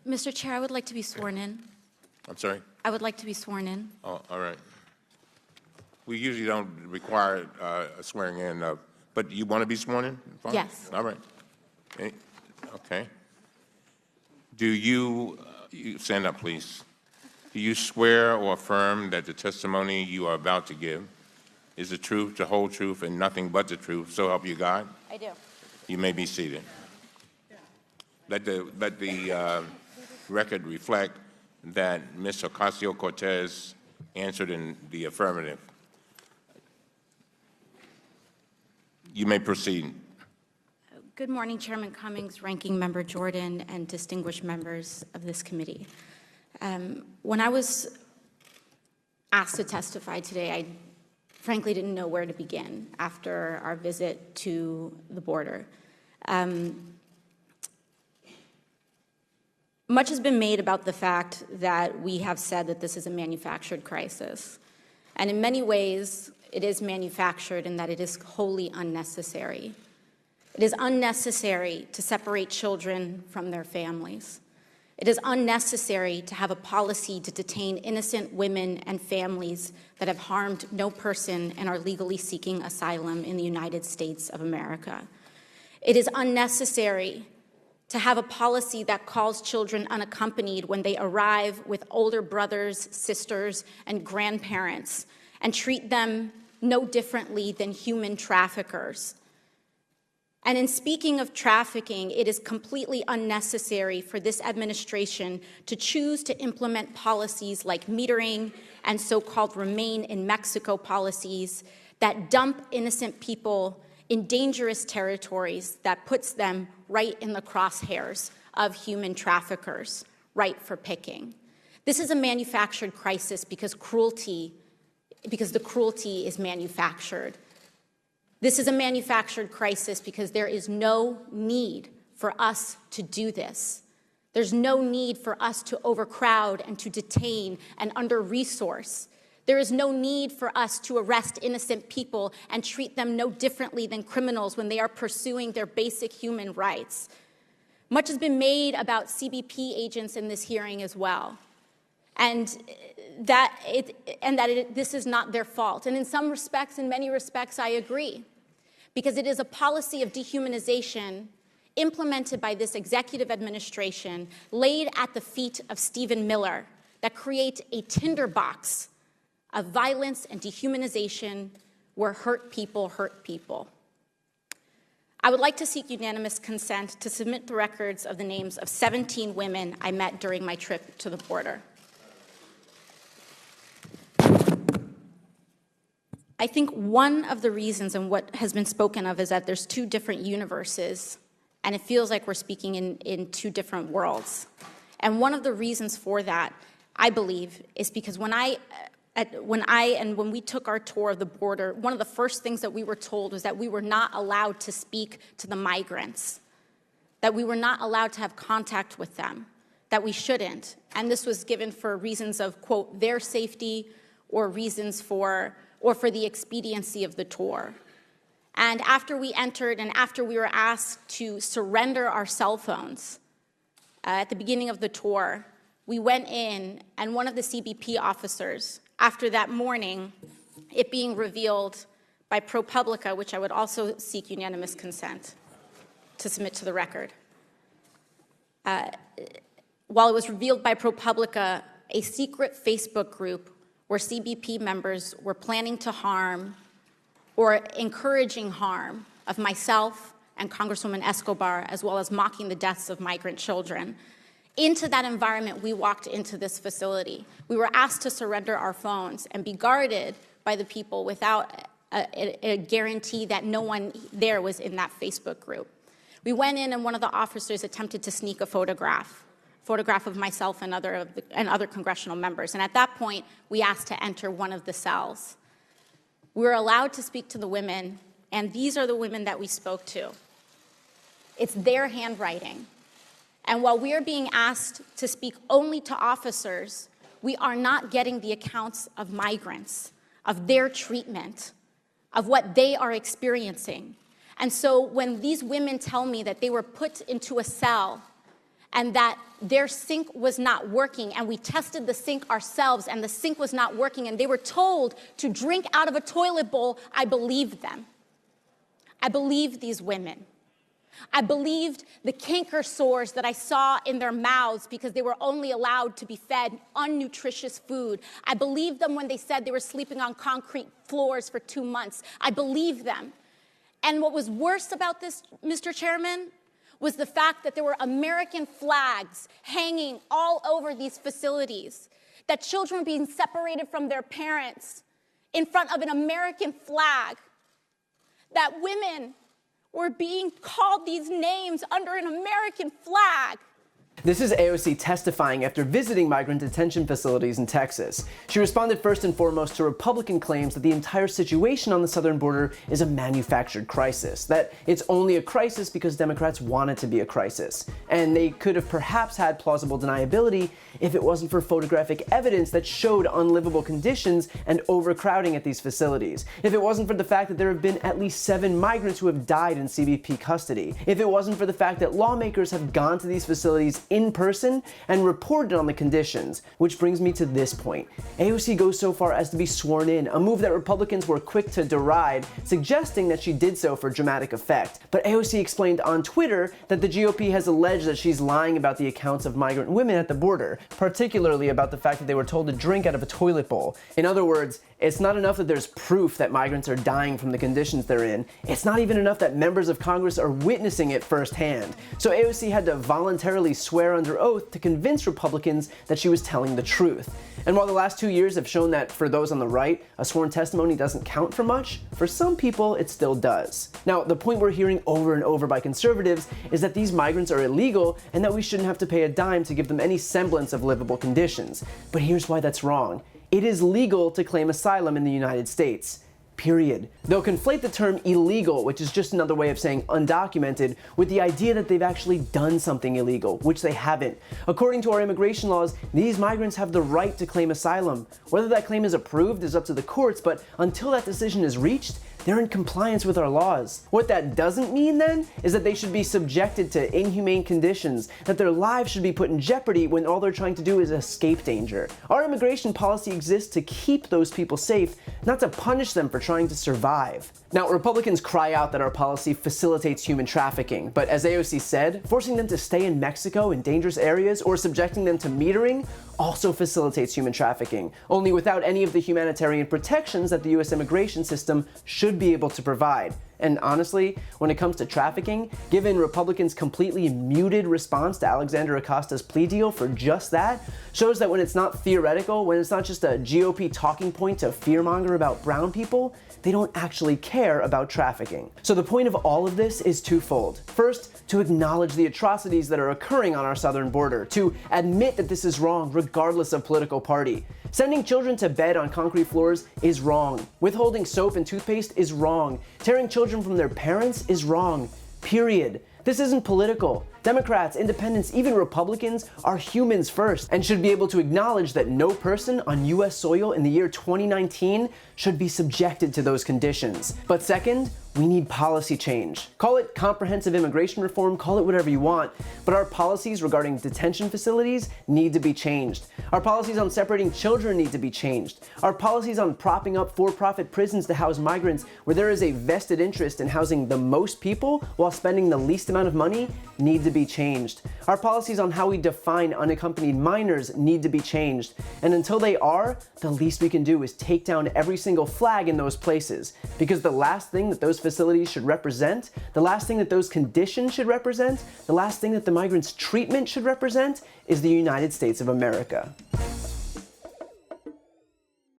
Mr. Chair, I would like to be sworn in. I'm sorry? I would like to be sworn in. Oh, all right. We usually don't require a swearing in, but you want to be sworn in? Fine. Yes. All right. Okay. Do you stand up, please. Do you swear or affirm that the testimony you are about to give is the truth, the whole truth, and nothing but the truth, so help you God? I do. You may be seated. Let the record reflect that Ms. Ocasio-Cortez answered in the affirmative. You may proceed. Good morning, Chairman Cummings, Ranking Member Jordan, and distinguished members of this committee. When I was asked to testify today, I frankly didn't know where to begin after our visit to the border. Much has been made about the fact that we have said that this is a manufactured crisis. And in many ways, it is manufactured in that it is wholly unnecessary. It is unnecessary to separate children from their families. It is unnecessary to have a policy to detain innocent women and families that have harmed no person and are legally seeking asylum in the United States of America. It is unnecessary to have a policy that calls children unaccompanied when they arrive with older brothers, sisters, and grandparents and treat them no differently than human traffickers. And in speaking of trafficking, it is completely unnecessary for this administration to choose to implement policies like metering and so-called remain in Mexico policies that dump innocent people in dangerous territories that puts them right in the crosshairs of human traffickers, ripe for picking. This is a manufactured crisis because the cruelty is manufactured. This is a manufactured crisis because there is no need for us to do this. There's no need for us to overcrowd and to detain and under-resource. There is no need for us to arrest innocent people and treat them no differently than criminals when they are pursuing their basic human rights. Much has been made about CBP agents in this hearing as well, and this is not their fault. And in some respects, in many respects, I agree, because it is a policy of dehumanization implemented by this executive administration, laid at the feet of Stephen Miller, that create a tinderbox of violence and dehumanization where hurt people hurt people. I would like to seek unanimous consent to submit the records of the names of 17 women I met during my trip to the border. I think one of the reasons, and what has been spoken of, is that there's two different universes, and it feels like we're speaking in two different worlds. And one of the reasons for that, I believe, is because when we took our tour of the border, one of the first things that we were told was that we were not allowed to speak to the migrants, that we were not allowed to have contact with them, that we shouldn't. And this was given for reasons of, quote, their safety or reasons for the expediency of the tour. And after we entered and after we were asked to surrender our cell phones at the beginning of the tour, we went in, and one of the CBP officers, after that morning, it being revealed by ProPublica, which I would also seek unanimous consent to submit to the record. While it was revealed by ProPublica, a secret Facebook group where CBP members were planning to harm or encouraging harm of myself and Congresswoman Escobar, as well as mocking the deaths of migrant children. Into that environment, we walked into this facility. We were asked to surrender our phones and be guarded by the people without a guarantee that no one there was in that Facebook group. We went in, and one of the officers attempted to sneak a photograph of myself and other congressional members. And at that point, we asked to enter one of the cells. We were allowed to speak to the women, and these are the women that we spoke to. It's their handwriting. And while we are being asked to speak only to officers, we are not getting the accounts of migrants, of their treatment, of what they are experiencing. And so when these women tell me that they were put into a cell and that their sink was not working, and we tested the sink ourselves, and the sink was not working, and they were told to drink out of a toilet bowl, I believed them. I believed these women. I believed the canker sores that I saw in their mouths because they were only allowed to be fed unnutritious food. I believed them when they said they were sleeping on concrete floors for 2 months. I believed them. And what was worse about this, Mr. Chairman, was the fact that there were American flags hanging all over these facilities, that children were being separated from their parents in front of an American flag, that women were being called these names under an American flag. This is AOC testifying after visiting migrant detention facilities in Texas. She responded first and foremost to Republican claims that the entire situation on the southern border is a manufactured crisis, that it's only a crisis because Democrats want it to be a crisis. And they could have perhaps had plausible deniability if it wasn't for photographic evidence that showed unlivable conditions and overcrowding at these facilities. If it wasn't for the fact that there have been at least 7 migrants who have died in CBP custody. If it wasn't for the fact that lawmakers have gone to these facilities in person and reported on the conditions. Which brings me to this point. AOC goes so far as to be sworn in, a move that Republicans were quick to deride, suggesting that she did so for dramatic effect. But AOC explained on Twitter that the GOP has alleged that she's lying about the accounts of migrant women at the border, particularly about the fact that they were told to drink out of a toilet bowl. In other words, it's not enough that there's proof that migrants are dying from the conditions they're in. It's not even enough that members of Congress are witnessing it firsthand. So AOC had to voluntarily swear under oath to convince Republicans that she was telling the truth. And while the last 2 years have shown that for those on the right, a sworn testimony doesn't count for much, for some people it still does. Now, the point we're hearing over and over by conservatives is that these migrants are illegal and that we shouldn't have to pay a dime to give them any semblance of livable conditions. But here's why that's wrong. It is legal to claim asylum in the United States. Period. They'll conflate the term illegal, which is just another way of saying undocumented, with the idea that they've actually done something illegal, which they haven't. According to our immigration laws, these migrants have the right to claim asylum. Whether that claim is approved is up to the courts, but until that decision is reached, they're in compliance with our laws. What that doesn't mean then is that they should be subjected to inhumane conditions, that their lives should be put in jeopardy when all they're trying to do is escape danger. Our immigration policy exists to keep those people safe, not to punish them for trying to survive. Now, Republicans cry out that our policy facilitates human trafficking, but as AOC said, forcing them to stay in Mexico in dangerous areas or subjecting them to metering also facilitates human trafficking, only without any of the humanitarian protections that the US immigration system should be able to provide. And honestly, when it comes to trafficking, given Republicans' completely muted response to Alexander Acosta's plea deal for just that, shows that when it's not theoretical, when it's not just a GOP talking point to fearmonger about brown people, they don't actually care about trafficking. So the point of all of this is twofold. First, to acknowledge the atrocities that are occurring on our southern border, to admit that this is wrong regardless of political party. Sending children to bed on concrete floors is wrong. Withholding soap and toothpaste is wrong. Tearing children from their parents is wrong. Period. This isn't political. Democrats, independents, even Republicans are humans first and should be able to acknowledge that no person on US soil in the year 2019 should be subjected to those conditions. But second, we need policy change. Call it comprehensive immigration reform, call it whatever you want, but our policies regarding detention facilities need to be changed. Our policies on separating children need to be changed. Our policies on propping up for-profit prisons to house migrants where there is a vested interest in housing the most people while spending the least amount of money need to be changed. Our policies on how we define unaccompanied minors need to be changed. And until they are, the least we can do is take down every single flag in those places. Because the last thing that those facilities should represent, the last thing that those conditions should represent, the last thing that the migrants' treatment should represent is the United States of America.